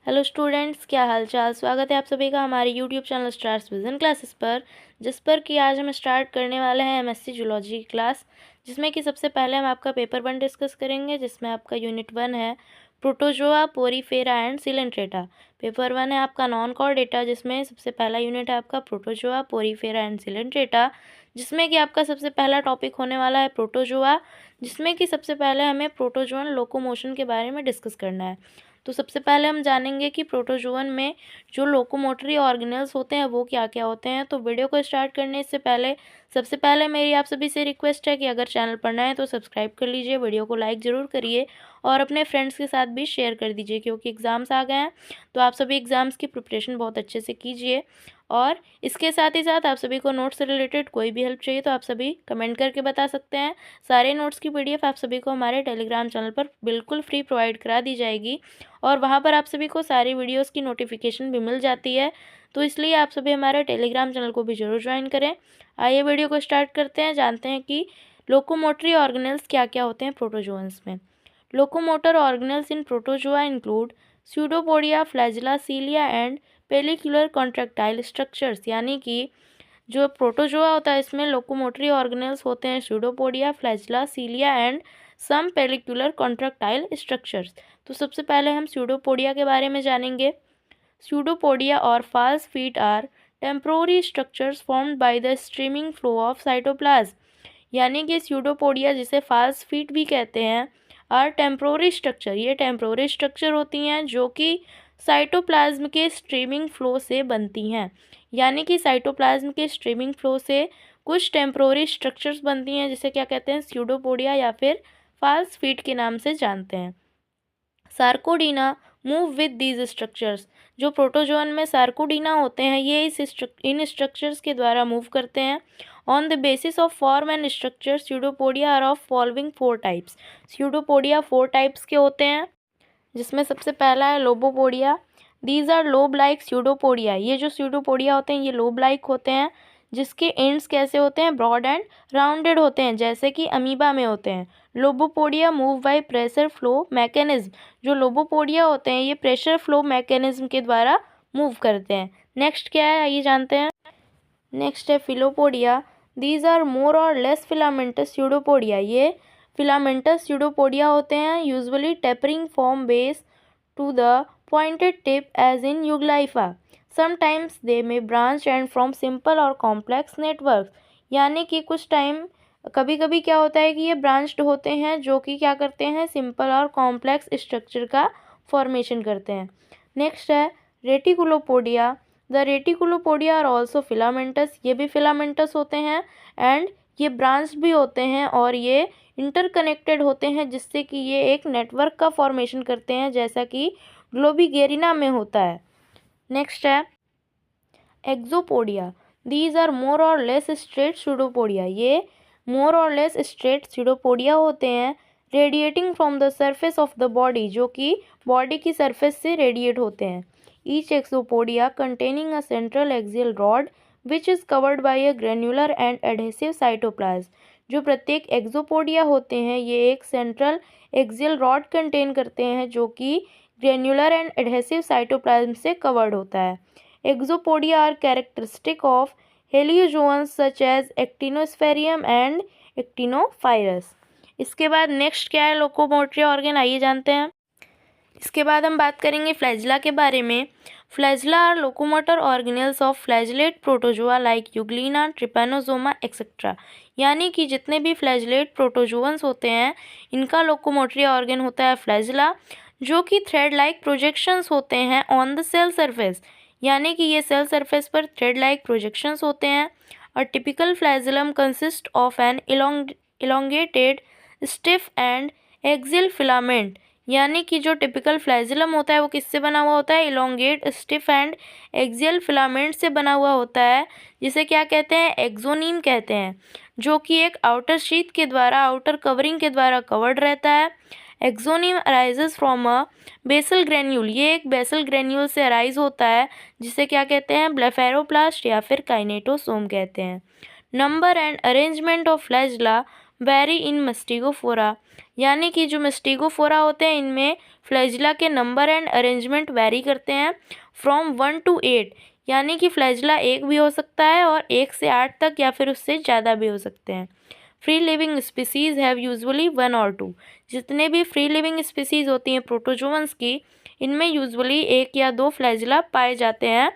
Hello students, क्या हाल चाल। स्वागत है आप सभी का हमारे YouTube channel stars vision classes पर, जिस पर कि आज हम स्टार्ट करने वाले हैं एमएससी जूलॉजी की क्लास, जिसमें कि सबसे पहले हम आपका पेपर 1 डिस्कस करेंगे, जिसमें आपका यूनिट 1 है protozoa, Porifera and Coelenterata. Paper 1 है आपका नॉन कोर डेटा, जिसमें सबसे पहला यूनिट है आपका प्रोटोजोआ, पोरीफेरा एंड सिलेंट्रेटा, जिसमें कि आपका सबसे पहला टॉपिक होने वाला है प्रोटोजोआ, जिसमें कि सबसे पहले हमें प्रोटोजोअन लोकोमोशन के बारे में डिस्कस करना है। तो सबसे पहले हम जानेंगे कि प्रोटोजोअन में जो लोकोमोटरी ऑर्गेनल्स होते हैं वो क्या क्या होते हैं। तो वीडियो को स्टार्ट करने से पहले सबसे पहले मेरी आप सभी से रिक्वेस्ट है कि अगर चैनल पर नए हैं तो सब्सक्राइब कर लीजिए, वीडियो को लाइक ज़रूर करिए और अपने फ्रेंड्स के साथ भी शेयर कर दीजिए, क्योंकि एग्ज़ाम्स आ गए हैं तो आप सभी एग्ज़ाम्स की प्रिपरेशन बहुत अच्छे से कीजिए। और इसके साथ ही साथ आप सभी को नोट्स से रिलेटेड कोई भी हेल्प चाहिए तो आप सभी कमेंट करके बता सकते हैं। सारे नोट्स की पीडीएफ आप सभी को हमारे टेलीग्राम चैनल पर बिल्कुल फ्री प्रोवाइड करा दी जाएगी और वहाँ पर आप सभी को सारी वीडियोस की नोटिफिकेशन भी मिल जाती है। तो इसलिए आप सभी हमारे टेलीग्राम चैनल को भी ज़रूर ज्वाइन करें। आइए वीडियो को स्टार्ट करते हैं, जानते हैं कि लोकोमोटरी ऑर्गेनल्स क्या क्या होते हैं प्रोटोजोअन्स में। Locomotor organelles in protozoa include pseudopodia, flagella, cilia and pellicular contractile structures. यानी कि जो प्रोटोजोआ होता है इसमें लोकोमोटरी ऑर्गेनल्स होते हैं pseudopodia, flagella, cilia and some pellicular contractile structures. तो सबसे पहले हम स्यूडोपोडिया के बारे में जानेंगे। स्यूडोपोडिया और false feet are temporary structures formed by the streaming flow of cytoplasm. यानी कि स्यूडोपोडिया, जिसे फॉल्स फीट भी कहते हैं, आर टेम्पोररी स्ट्रक्चर, ये टेम्पोररी स्ट्रक्चर होती हैं जो कि साइटोप्लाज्म के स्ट्रीमिंग फ्लो से बनती हैं। यानी कि साइटोप्लाज्म के स्ट्रीमिंग फ्लो से कुछ टेम्पोररी स्ट्रक्चर्स बनती हैं, जिसे क्या कहते हैं, स्यूडोपोडिया या फिर फॉल्स फीट के नाम से जानते हैं। Sarcodina move with these structures. जो प्रोटोजोअन में सार्कोडीना होते हैं ये इन स्ट्रक्चर्स के द्वारा मूव करते हैं। On the basis of form and structure pseudopodia are of following 4 types. Pseudopodia 4 types के होते हैं, जिसमें सबसे पहला है lobopodia. These are lobe like pseudopodia. ये जो स्यूडोपोडिया होते हैं ये लोब लाइक होते हैं, जिसके एंड्स कैसे होते हैं, ब्रॉड एंड राउंडेड होते हैं, जैसे कि अमीबा में होते हैं। Lobopodia move by pressure flow mechanism. जो लोबोपोडिया होते हैं ये प्रेशर फ्लो मैकेनिज्म के द्वारा मूव करते हैं। नेक्स्ट क्या है आइए जानते हैं। नेक्स्ट है filopodia. These are more or less filamentous pseudopodia. ये फिलामेंटस स्यूडोपोडिया होते हैं, usually tapering from base to the pointed tip as in Euglypha. Sometimes they may branch and from simple or complex network. यानी कि कुछ time कभी कभी क्या होता है कि ये ब्रांच्ड होते हैं, जो कि क्या करते हैं, सिंपल और कॉम्प्लेक्स स्ट्रक्चर का फॉर्मेशन करते हैं। नेक्स्ट है reticulopodia. The reticulopodia are also filamentous. ये भी फिलामेंटस होते हैं एंड ये ब्रांच भी होते हैं और ये इंटरकनेक्टेड होते हैं, जिससे कि ये एक नेटवर्क का फॉर्मेशन करते हैं, जैसा कि ग्लोबिगेरिना में होता है। नेक्स्ट है एक्सोपोडिया। These are more or less straight pseudopodia. ये मोर और लेस स्ट्रेट स्यूडोपोडिया होते हैं, radiating from the surface of the body, जो कि बॉडी की सरफेस से रेडिएट होते हैं। Each axopodia containing a central axial rod which is covered by a granular and adhesive cytoplasm. जो प्रत्येक एक्सोपोडिया होते हैं ये एक सेंट्रल एक्सियल रॉड कंटेन करते हैं, जो कि ग्रेन्युलर एंड एडहेसिव साइटोप्लाज्म से कवर्ड होता है। Axopodia are characteristic of heliozoans such as Actinosphaerium and Actinophrys. इसके बाद नेक्स्ट क्या है लोकोमोटरी ऑर्गन, आइए जानते हैं। इसके बाद हम बात करेंगे फ्लैजिला के बारे में। Flagella are locomotor organelles of flagellate protozoa like Euglena, Trypanosoma etcetera. यानी कि जितने भी फ्लैजिलेट प्रोटोजोअन्स होते हैं इनका लोकोमोटरी ऑर्गन होता है फ्लैजिला, जो कि थ्रेड लाइक प्रोजेक्शंस होते हैं ऑन द सेल सरफेस। यानी कि ये सेल सरफेस पर थ्रेड लाइक प्रोजेक्शंस होते हैं। A typical flagellum consist of an elongated stiff and axial filament. यानी कि जो टिपिकल फ्लैजिलम होता है वो किससे बना हुआ होता है, elongate stiff and axial filament से बना हुआ होता है, जिसे क्या कहते हैं, एक्सोनीम कहते हैं, जो कि एक आउटर शीथ के द्वारा, आउटर कवरिंग के द्वारा कवर्ड रहता है। Axoneme arises from a basal granule. ये एक बेसल ग्रेन्यूल से अराइज होता है, जिसे क्या कहते हैं, ब्लेफेरोप्लास्ट या फिर काइनेटोसोम कहते हैं। Number and arrangement of flagella vary in Mastigophora, यानी कि जो मस्टिगोफोरा होते हैं इनमें फ्लैजिला के नंबर एंड अरेंजमेंट वेरी करते हैं फ्रॉम 1 to 8, यानी कि फ्लैजिला 1 भी हो सकता है और 1 से 8 तक या फिर उससे ज़्यादा भी हो सकते हैं। Free living species have usually 1 or 2, जितने भी फ्री लिविंग स्पीसीज़ होती हैं प्रोटोजोअन्स की, इनमें यूजुअली 1 या 2 फ्लैजिला पाए जाते हैं,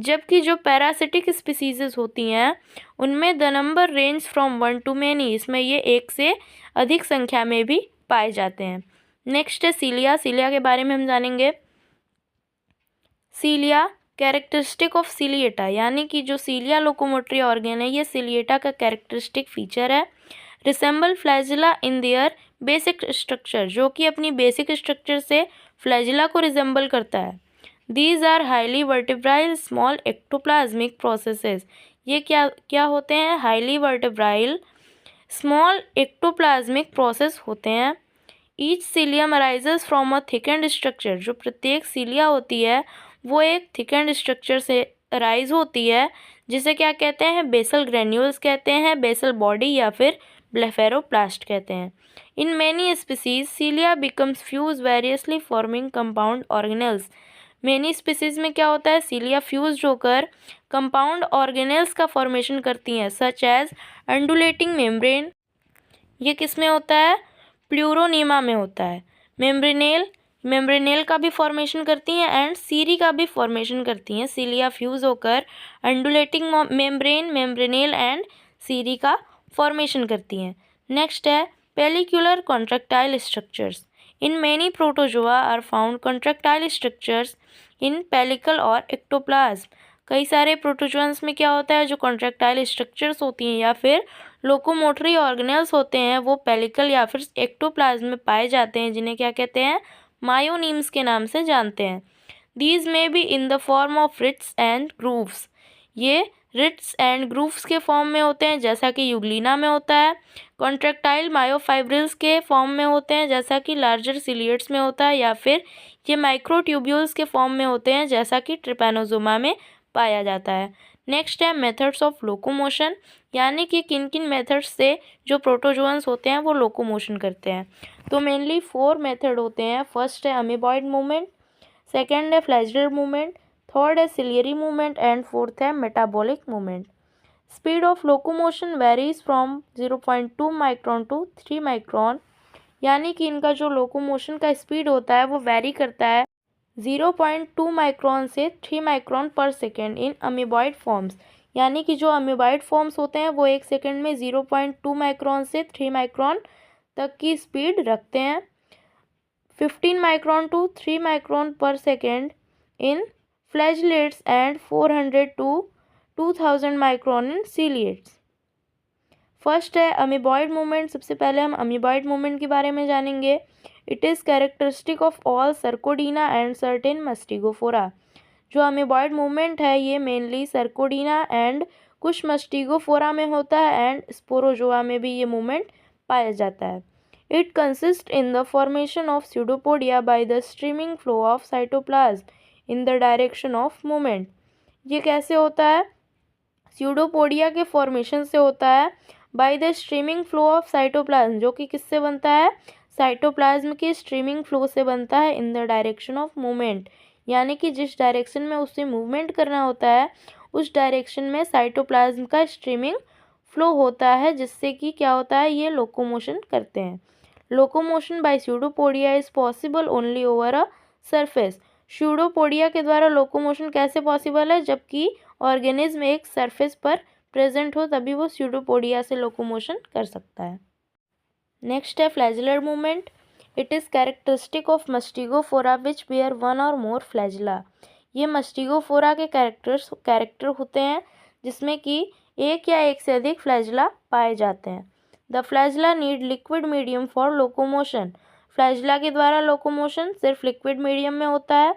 जबकि जो पैरासिटिक स्पीसीज़ होती हैं उनमें the number range from 1 to many, इसमें ये 1 से अधिक संख्या में भी पाए जाते हैं। नेक्स्ट है सीलिया। सीलिया के बारे में हम जानेंगे। सीलिया कैरेक्टरिस्टिक ऑफ सीलिएटा, यानी कि जो सीलिया लोकोमोटरी ऑर्गन है ये सीलिएटा का कैरेक्टरिस्टिक फीचर है। Resemble flagella in their basic structure, जो कि अपनी बेसिक स्ट्रक्चर से फ्लैजिला को रिजेंबल करता है। These are highly vibratile small ectoplasmic processes, ये क्या होते हैं? Highly vibratile small ectoplasmic process होते हैं। Each cilium arises from a thickened structure, जो प्रत्येक सीलिया होती है वो एक थिकेंड स्ट्रक्चर से अराइज होती है, जिसे क्या कहते हैं? बेसल ग्रेन्यूल्स कहते हैं, बेसल बॉडी या फिर ब्लेफेरोप्लास्ट कहते हैं। In many species cilia becomes fuse variously forming compound organelles. Many species में क्या होता है? सीलिया फ्यूज होकर कंपाउंड ऑर्गेनेल्स का फॉर्मेशन करती हैं, सच एज अंडुलेटिंग मेम्ब्रेन, ये किस में होता है? प्लूरोनीमा में होता है। मेम्ब्रेनेल का भी फॉर्मेशन करती हैं एंड सीरी का भी फॉर्मेशन करती हैं। सीलिया फ्यूज होकर undulating membrane, membranelle and cirri का फॉर्मेशन करती हैं। नेक्स्ट है pellicular contractile structures. In many protozoa are found contractile structures in pellicle or ectoplasm. कई सारे प्रोटोजोअन्स में क्या होता है? जो कॉन्ट्रैक्टाइल स्ट्रक्चर्स होती हैं या फिर लोकोमोटरी ऑर्गेनल्स होते हैं वो पेलिकल या फिर एक्टोप्लाज्म में पाए जाते हैं, जिन्हें क्या कहते हैं? मायोनीम्स के नाम से जानते हैं। दीज में be in the form of ridges and grooves, ये रिट्स एंड ग्रूव्स के फॉर्म में होते हैं जैसा कि यूग्लिना में होता है। कॉन्ट्रैक्टाइल मायोफाइब्रिल्स के फॉर्म में होते हैं जैसा कि लार्जर सिलिएट्स में होता है, या फिर ये माइक्रोट्यूब्यूल्स के फॉर्म में होते हैं जैसा कि ट्रिपैनोसोमा में पाया जाता है। नेक्स्ट है मेथड्स ऑफ लोकोमोशन, यानी कि किन किन मेथड्स से जो प्रोटोजोअन्स होते हैं वो लोकोमोशन करते हैं। तो मेनली 4 मेथड होते हैं। फर्स्ट है अमीबॉइड मूवमेंट, सेकेंड है फ्लैजिलर मूवमेंट, थर्ड है सिलियरी मूवमेंट एंड फोर्थ है metabolic movement. Speed of locomotion varies from 0.2 micron to 3 micron, यानी कि इनका जो लोकोमोशन का स्पीड होता है वो वेरी करता है 0.2 माइक्रोन से 3 माइक्रोन पर सेकेंड इन अमीबॉइड फॉर्म्स, यानी कि जो अमीबॉइड फॉर्म्स होते हैं वो 1 सेकेंड में 0.2 माइक्रोन से 3 माइक्रोन तक की स्पीड रखते हैं। 15 micron to 3 micron per second in flagellates and 400 to 2000 micron in ciliates. First है अमीबॉइड मूवमेंट। सबसे पहले हम अमीबॉइड मूवमेंट के बारे में जानेंगे। It is characteristic of all Sarcodina and certain Mastigophora. जो अमीबॉइड मूवमेंट है ये मेनली सर्कोडीना एंड कुछ मस्टिगोफोरा में होता है एंड स्पोरोजोआ में भी ये मूवमेंट पाया जाता है। It consist in the formation of pseudopodia bye the streaming flow of cytoplasm in the direction of movement. ये कैसे होता है? स्यूडोपोडिया के फॉर्मेशन से होता है bye the streaming flow of cytoplasm, जो कि किससे बनता है? साइटोप्लाज्म के स्ट्रीमिंग फ्लो से बनता है in the direction of movement, यानी कि जिस डायरेक्शन में उसे मूवमेंट करना होता है उस डायरेक्शन में साइटोप्लाज्म का स्ट्रीमिंग फ्लो होता है, जिससे कि क्या होता है? ये लोकोमोशन करते हैं। Locomotion by pseudopodia is possible only over a surface. Pseudopodia के द्वारा लोकोमोशन कैसे पॉसिबल है? जबकि ऑर्गेनिज्म एक सरफेस पर प्रेजेंट हो तभी वो स्यूडोपोडिया से लोकोमोशन कर सकता है। नेक्स्ट है flagellar movement. It is characteristic of Mastigophora which bear 1 or more flagella. ये मस्टिगोफोरा के कैरेक्टर होते हैं जिसमें कि एक या एक से अधिक फ्लैजिला पाए जाते हैं। The flagella need liquid medium for locomotion. Flagella के द्वारा लोकोमोशन सिर्फ लिक्विड मीडियम में होता है।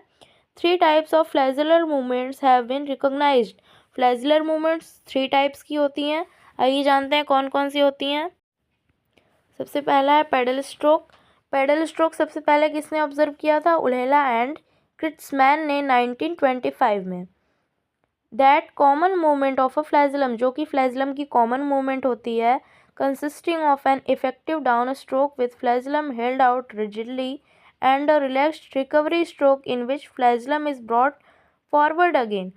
3 types of flagellar movements have been recognised. Flagellar movements 3 types की होती हैं। आइए जानते हैं कौन कौन सी होती हैं। सबसे पहला है पेडल स्ट्रोक। पेडल स्ट्रोक सबसे पहले किसने ऑब्जर्व किया था? उल्हेला एंड क्रिट्समैन ने 1925 में। That common movement of a flagellum, जो कि फ्लैजिलम की कॉमन मूवमेंट होती है, consisting of an effective downstroke with flagellum held out rigidly and a relaxed recovery stroke in which flagellum is brought forward again।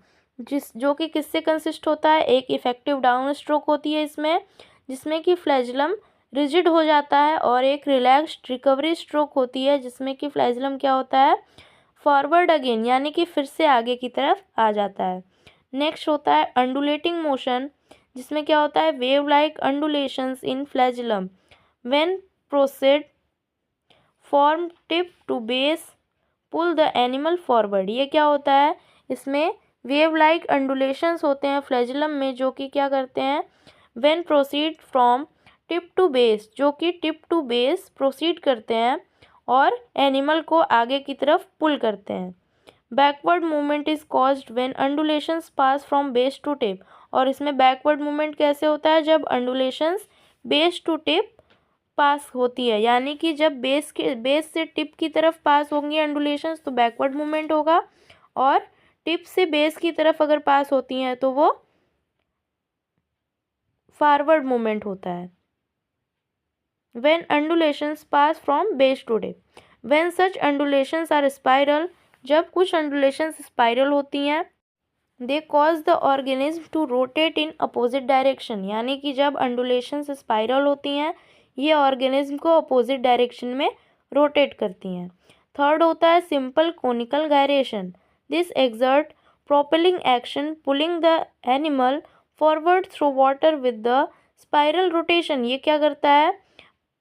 जो कि किससे consist होता है, एक इफेक्टिव डाउन स्ट्रोक होती है इसमें जिसमें कि फ्लैजिलम रिजिड हो जाता है, और एक रिलैक्स्ड रिकवरी स्ट्रोक होती है जिसमें कि फ्लैजिलम क्या होता है, फॉरवर्ड अगेन, यानी कि फिर से आगे की तरफ आ जाता है। नेक्स्ट होता है अंडुलेटिंग मोशन, जिसमें क्या होता है, wave like undulations in flagellum when proceed form tip to base pull the animal forward. ये क्या होता है, इसमें वेव लाइक अंडुलेशंस होते हैं फ्लैजिलम में, जो कि क्या करते हैं, when proceed from tip to base, जो कि टिप टू बेस प्रोसीड करते हैं और एनिमल को आगे की तरफ पुल करते हैं। Backward movement is caused when undulations pass from base to tip, और इसमें बैकवर्ड मूवमेंट कैसे होता है, जब undulations base to tip pass होती है, यानी कि जब बेस से टिप की तरफ पास होंगी अंडुलेशंस तो बैकवर्ड मूवमेंट होगा, और टिप से बेस की तरफ अगर पास होती हैं तो वो फॉरवर्ड मूवमेंट होता है। When undulations pass from base to tip, when such undulations are spiral, जब कुछ undulations spiral होती हैं, they cause the organism to rotate in opposite direction, यानी कि जब undulations spiral होती हैं ये organism को opposite direction में rotate करती हैं। थर्ड होता है simple conical gyration, this exert propelling action pulling the animal forward through water with the spiral rotation। ये क्या करता है,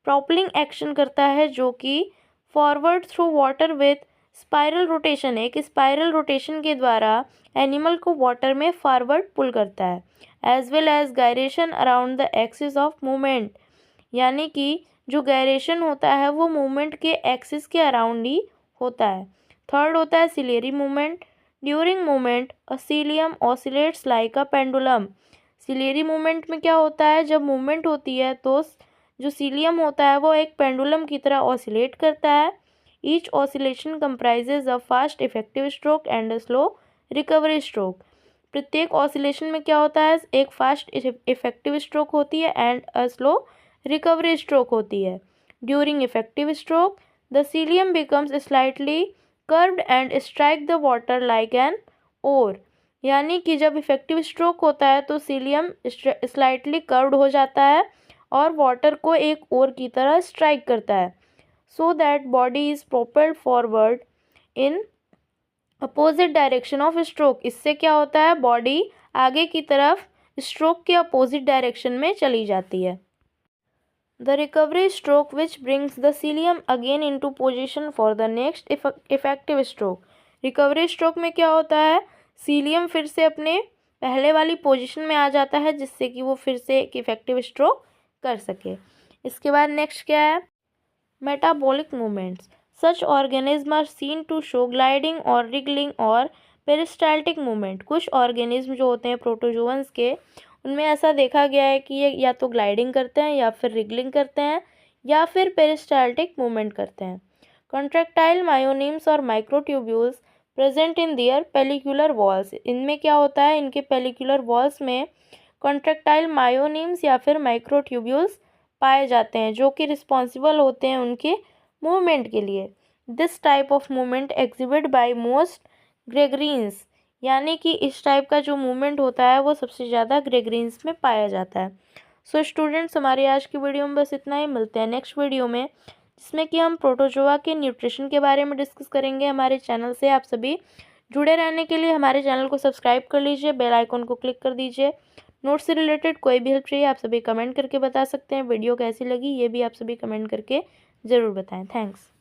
प्रोपलिंग एक्शन करता है जो कि forward through water with spiral rotation, एक स्पाइरल रोटेशन के द्वारा एनिमल को वाटर में फॉरवर्ड पुल करता है। As well as gyration around the axis of movement, यानी कि जो गायरेशन होता है वो मूवमेंट के एक्सिस के अराउंड ही होता है। थर्ड होता है ciliary movement, during movement a cilium oscillates like a pendulum. Ciliary movement में क्या होता है, जब मूवमेंट होती है तो जो सीलियम होता है वो एक पेंडुलम की तरह ऑसिलेट करता है। Each oscillation comprises a fast effective stroke and a slow recovery stroke. प्रत्येक ऑसिलेशन में क्या होता है, एक फास्ट इफेक्टिव स्ट्रोक होती है and a slow recovery stroke होती है। During effective stroke the cilium becomes slightly curved and strike the water like an oar, यानी कि जब इफेक्टिव स्ट्रोक होता है तो सीलियम स्लाइटली कर्व्ड हो जाता है और वाटर को एक ओर की तरह स्ट्राइक करता है, so that body is propelled forward in opposite direction of stroke. इससे क्या होता है, बॉडी आगे की तरफ स्ट्रोक के अपोजिट डायरेक्शन में चली जाती है। The recovery stroke which brings the cilium again into position for the next effective stroke. Recovery stroke में क्या होता है, सीलियम फिर से अपने पहले वाली पोजीशन में आ जाता है जिससे कि वो फिर से एक इफेक्टिव स्ट्रोक कर सके। इसके बाद नेक्स्ट क्या है, metabolic movements. Such organism are seen to show gliding और रिगलिंग और पेरिस्टाल्टिक मूवमेंट। कुछ ऑर्गेनिज्म जो होते हैं प्रोटोजोअन्स के, उनमें ऐसा देखा गया है कि ये या तो ग्लाइडिंग करते हैं या फिर रिगलिंग करते हैं या फिर पेरिस्टाल्टिक मूवमेंट करते हैं। कॉन्ट्रैक्टाइल मायोनिम्स और microtubules present in their pellicular walls. इनमें क्या होता है, इनके पेलिकुलर वॉल्स में कॉन्ट्रैक्टाइल मायोनिम्स या फिर माइक्रोट्यूब्यूल्स पाए जाते हैं जो कि रिस्पॉन्सिबल होते हैं उनके मूवमेंट के लिए। This type of movement exhibit by most gregarines, यानी कि इस टाइप का जो मूवमेंट होता है वो सबसे ज़्यादा ग्रेगरीन्स में पाया जाता है। सो स्टूडेंट्स, हमारी आज की वीडियो में बस इतना ही। मिलते हैं नेक्स्ट वीडियो में जिसमें कि हम प्रोटोजोआ के न्यूट्रिशन के बारे में डिस्कस करेंगे। हमारे चैनल से आप सभी जुड़े रहने के लिए हमारे चैनल को सब्सक्राइब कर लीजिए, बेल आइकन को क्लिक कर दीजिए। नोट्स से रिलेटेड कोई भी हेल्प चाहिए आप सभी कमेंट करके बता सकते हैं। वीडियो कैसी लगी ये भी आप सभी कमेंट करके ज़रूर बताएं। थैंक्स।